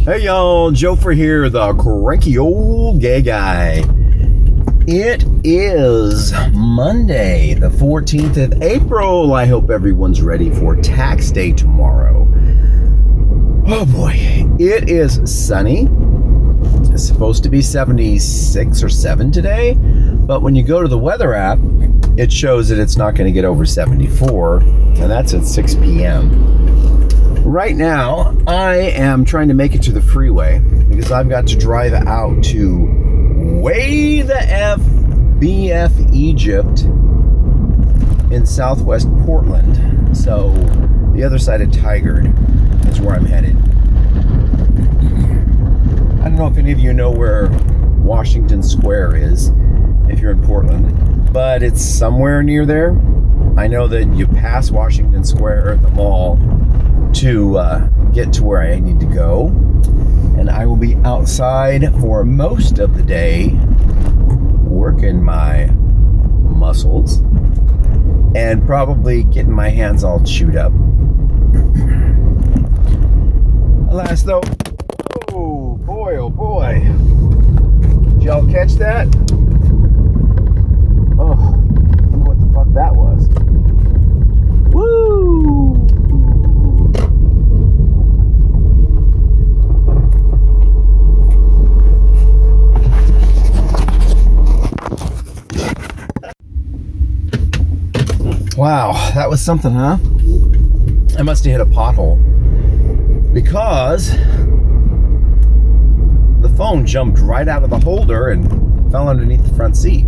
Hey y'all, Joefer here, the Cranky Old Gay Guy. It is Monday, the 14th of April. I hope everyone's ready for tax day tomorrow. Oh boy, it is sunny. It's supposed to be 76 or 7 today, but when you go to the weather app, it shows that it's not going to get over 74, and that's at 6 p.m. Right now, I am trying to make it to the freeway because I've got to drive out to way the FBF Egypt in southwest Portland. So the other side of Tigard is where I'm headed. I don't know if any of you know where Washington Square is, if you're in Portland, but it's somewhere near there. I know that you pass Washington Square at the mall to get to where I need to go, and I will be outside for most of the day working my muscles and probably getting my hands all chewed up. Alas though, oh boy, did y'all catch that? Oh, I wonder what the fuck that was. Woo! Wow, that was something, huh? I must have hit a pothole because the phone jumped right out of the holder and fell underneath the front seat.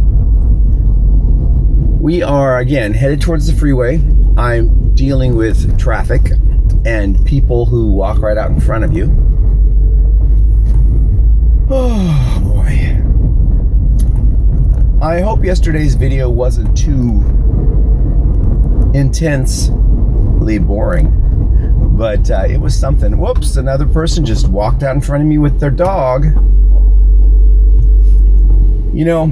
We are, again, headed towards the freeway. I'm dealing with traffic and people who walk right out in front of you. Oh, boy. I hope yesterday's video wasn't too intensely boring, but it was something. Whoops, another person just walked out in front of me with their dog. You know,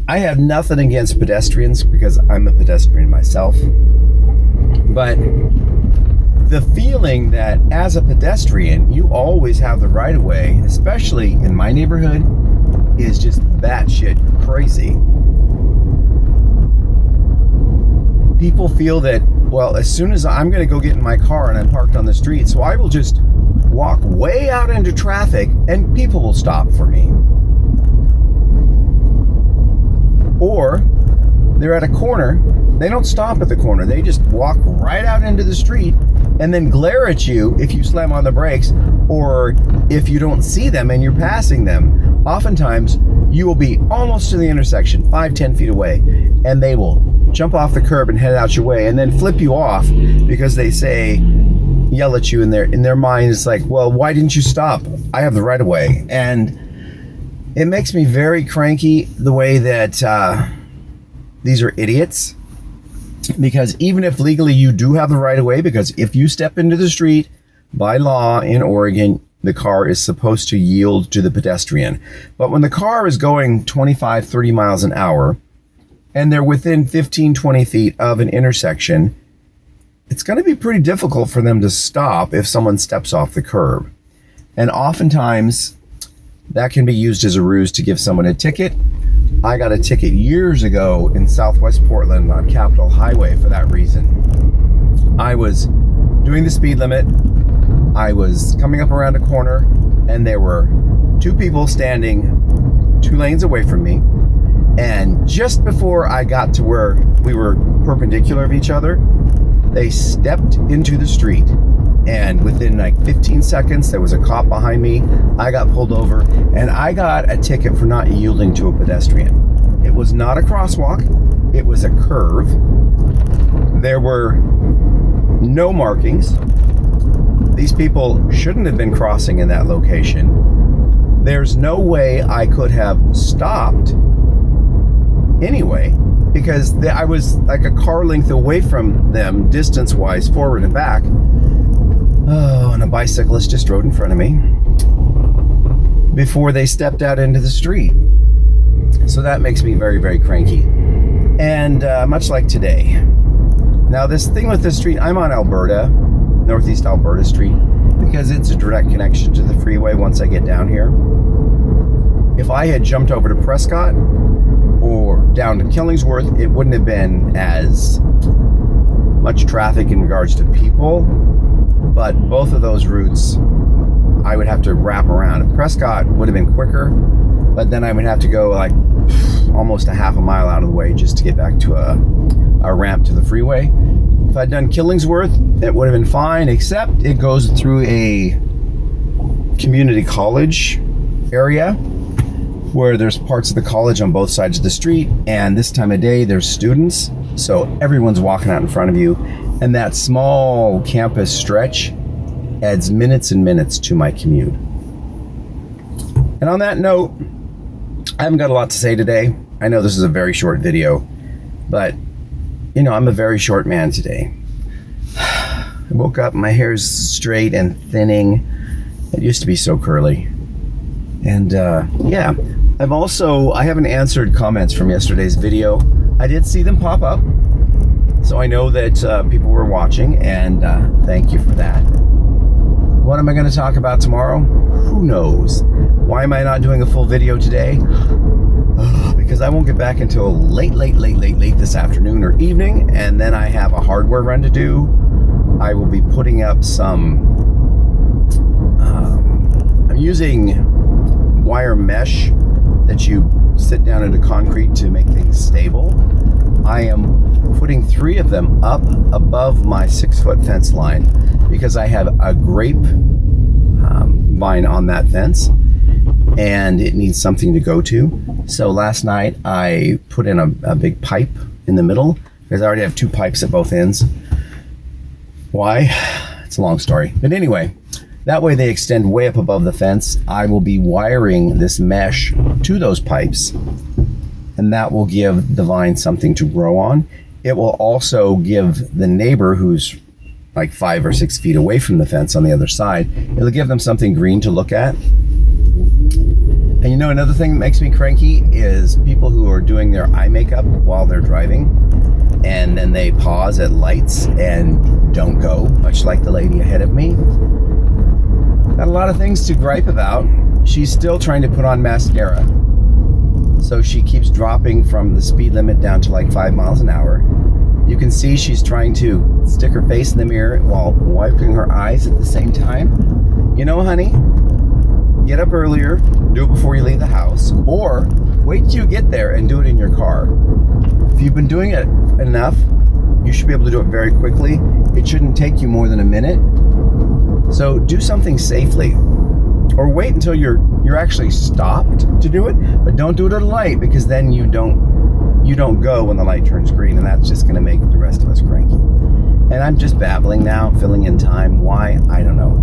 I have nothing against pedestrians because I'm a pedestrian myself, but the feeling that as a pedestrian you always have the right of way, especially in my neighborhood, is just batshit crazy. People feel that, well, as soon as I'm going to go get in my car and I'm parked on the street, so I will just walk way out into traffic and people will stop for me. Or they're at a corner, they don't stop at the corner, they just walk right out into the street and then glare at you if you slam on the brakes or if you don't see them and you're passing them. Oftentimes, you will be almost to the intersection, 5-10 feet away, and they will jump off the curb and head out your way and then flip you off because they yell at you in their mind. It's like, well, why didn't you stop? I have the right of way. And it makes me very cranky the way that these are idiots, because even if legally you do have the right of way, because if you step into the street by law in Oregon, the car is supposed to yield to the pedestrian. But when the car is going 25, 30 miles an hour and they're within 15, 20 feet of an intersection, it's going to be pretty difficult for them to stop if someone steps off the curb. And oftentimes that can be used as a ruse to give someone a ticket. I got a ticket years ago in southwest Portland on Capitol Highway for that reason. I was doing the speed limit. I was coming up around a corner and there were two people standing 2 lanes away from me. And just before I got to where we were perpendicular of each other, they stepped into the street. And within like 15 seconds, there was a cop behind me. I got pulled over and I got a ticket for not yielding to a pedestrian. It was not a crosswalk. It was a curve. There were no markings. These people shouldn't have been crossing in that location. There's no way I could have stopped anyway, because I was like a car length away from them, distance-wise, forward and back. Oh, and a bicyclist just rode in front of me before they stepped out into the street. So that makes me very, very cranky. And much like today. Now, this thing with the street, I'm on Alberta, Northeast Alberta Street, because it's a direct connection to the freeway once I get down here. If I had jumped over to Prescott or down to Killingsworth, it wouldn't have been as much traffic in regards to people, but both of those routes I would have to wrap around. Prescott would have been quicker, but then I would have to go like almost a half a mile out of the way just to get back to a ramp to the freeway. If I'd done Killingsworth, it would have been fine, except it goes through a community college area where there's parts of the college on both sides of the street, and this time of day there's students, so everyone's walking out in front of you, and that small campus stretch adds minutes and minutes to my commute. And on that note, I haven't got a lot to say today. I know this is a very short video, but you know, I'm a very short man today. I woke up, my hair's straight and thinning. It used to be so curly. And yeah, I haven't answered comments from yesterday's video. I did see them pop up, so I know that people were watching, and thank you for that. What am I going to talk about tomorrow? Who knows? Why am I not doing a full video today? Because I won't get back until late this afternoon or evening, and then I have a hardware run to do. I will be putting up some, I'm using wire mesh that you sit down into concrete to make things stable. I am putting 3 of them up above my 6-foot fence line because I have a grape vine on that fence, and it needs something to go to. So last night I put in a big pipe in the middle because I already have 2 pipes at both ends. Why? It's a long story. But anyway, that way they extend way up above the fence. I will be wiring this mesh to those pipes, and that will give the vine something to grow on. It will also give the neighbor, who's like 5 or 6 feet away from the fence on the other side, it'll give them something green to look at. And you know, another thing that makes me cranky is people who are doing their eye makeup while they're driving, and then they pause at lights and don't go, much like the lady ahead of me. Got a lot of things to gripe about. She's still trying to put on mascara, so she keeps dropping from the speed limit down to like 5 miles an hour. You can see she's trying to stick her face in the mirror while wiping her eyes at the same time. You know, honey, get up earlier, do it before you leave the house, or wait till you get there and do it in your car. If you've been doing it enough, you should be able to do it very quickly. It shouldn't take you more than a minute. So do something safely, or wait until you're actually stopped to do it, but don't do it at a light, because then you don't go when the light turns green, and that's just going to make the rest of us cranky. And I'm just babbling now, filling in time. Why? I don't know.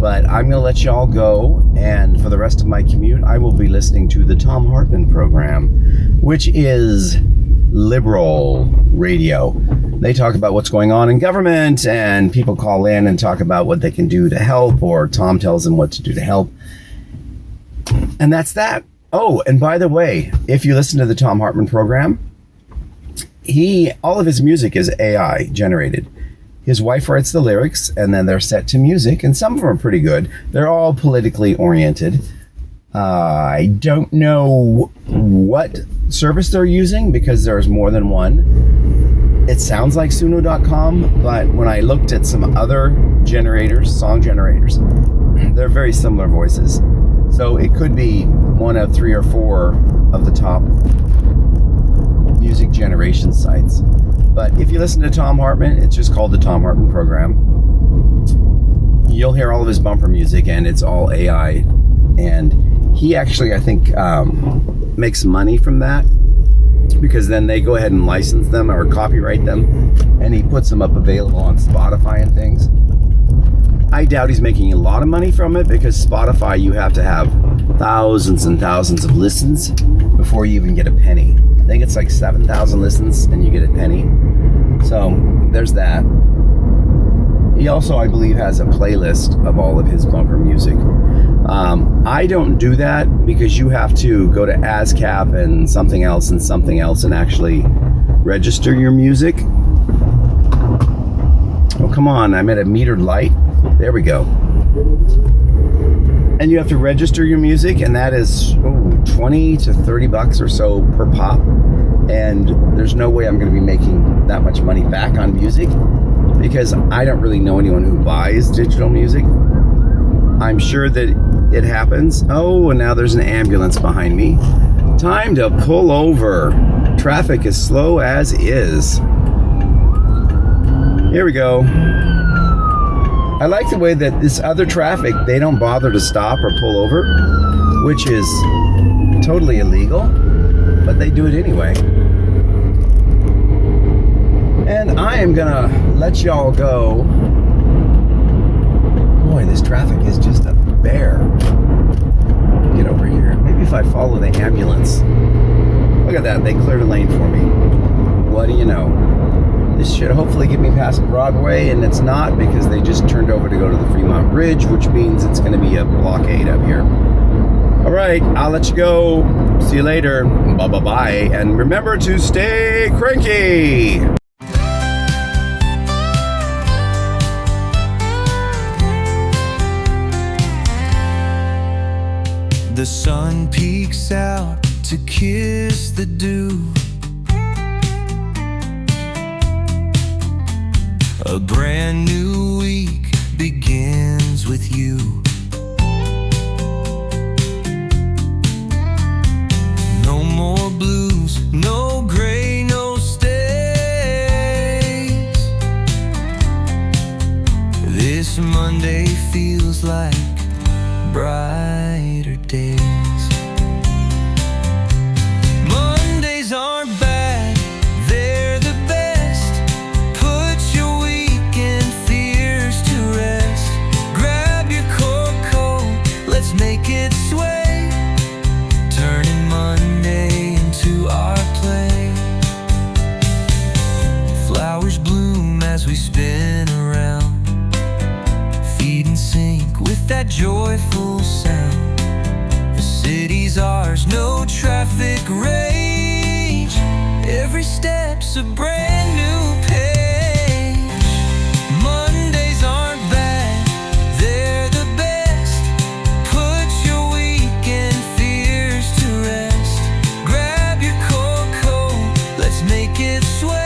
But I'm going to let y'all go, and for the rest of my commute, I will be listening to the Thom Hartmann program, which is liberal radio. They talk about what's going on in government, and people call in and talk about what they can do to help, or Tom tells them what to do to help. And that's that. Oh, and by the way, if you listen to the Thom Hartmann program, all of his music is AI generated. His wife writes the lyrics, and then they're set to music, and some of them are pretty good. They're all politically oriented. I don't know what service they're using, because there's more than one. It sounds like Suno.com, but when I looked at some other generators, song generators, they're very similar voices. So it could be one of 3 or 4 of the top music generation sites. But if you listen to Thom Hartmann, it's just called the Thom Hartmann program. You'll hear all of his bumper music, and it's all AI. And he actually, I think, makes money from that, because then they go ahead and license them or copyright them, and he puts them up available on Spotify and things. I doubt he's making a lot of money from it, because Spotify, you have to have thousands and thousands of listens before you even get a penny. I think it's like 7,000 listens and you get a penny. So there's that. He also, I believe, has a playlist of all of his bumper music. I don't do that, because you have to go to ASCAP and something else and actually register your music. Oh, come on, I'm at a metered light. There we go. And you have to register your music, and that is 20 to 30 bucks or so per pop. And there's no way I'm going to be making that much money back on music, because I don't really know anyone who buys digital music. I'm sure that it happens. Oh, and now there's an ambulance behind me. Time to pull over. Traffic is slow as is. Here we go. I like the way that this other traffic, they don't bother to stop or pull over, which is totally illegal, but they do it anyway. And I am gonna let y'all go. Boy, this traffic is just a bear. Get over here. Maybe if I follow the ambulance. Look at that, they cleared a lane for me. What do you know? This should hopefully get me past Broadway, and it's not, because they just turned over to go to the Fremont Bridge, which means it's going to be a blockade up here. All right, I'll let you go. See you later. Bye-bye. And remember to stay cranky. The sun peeks out to kiss the dew. A brand new week begins with you. No more blues, no gray, no stays. This Monday feels like brighter days. Mondays aren't bad, they're the best. Put your weekend fears to rest. Grab your cocoa, let's make it sway. Turning Monday into our play. Flowers bloom as we spin around, feet in sync with that joyful sound. The city's ours, no traffic rage. Every step's a brand new page. Mondays aren't bad, they're the best. Put your weekend fears to rest. Grab your cocoa, let's make it sway.